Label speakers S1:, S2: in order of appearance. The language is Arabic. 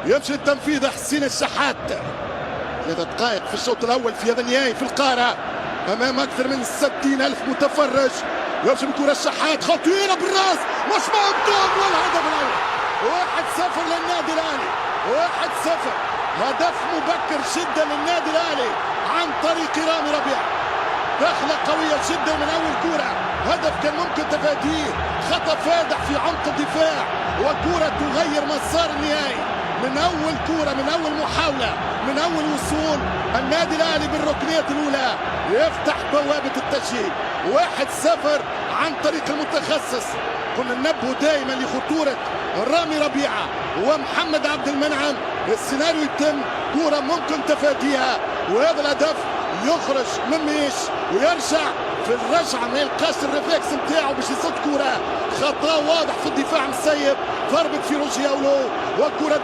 S1: يمشي التنفيذ حسين الشحات. 3 دقائق في الشوط الاول في هذا النهائي في القاهره امام اكثر من 60,000 متفرج. يمشي بكره الشحات خطيره بالراس مش مقطوع والهدف الاول. 1-0 للنادي الاهلي. 1-0 هدف مبكر جدا للنادي الاهلي عن طريق رامي ربيعه. دخله قويه جدا من اول كوره، هدف كان ممكن تفاديه، خطا فادح في عمق الدفاع وكوره تغير مسار النهائي. من اول كوره، من اول محاوله، من اول وصول النادي الاهلي بالركنيه الاولى يفتح بوابه التسجيل. 1-0 عن طريق المتخصص. كنا ننبه دائما لخطوره رامي ربيعه ومحمد عبد المنعم. السيناريو يتم، كوره ممكن تفاديها وهذا الهدف يخرج من ميش ويرجع في الرجعه ما يلقاش الريفلكس نتاعو باش يصد كوره. خطا واضح في الدفاع من السيب، ضربت في رجلي اولو وكره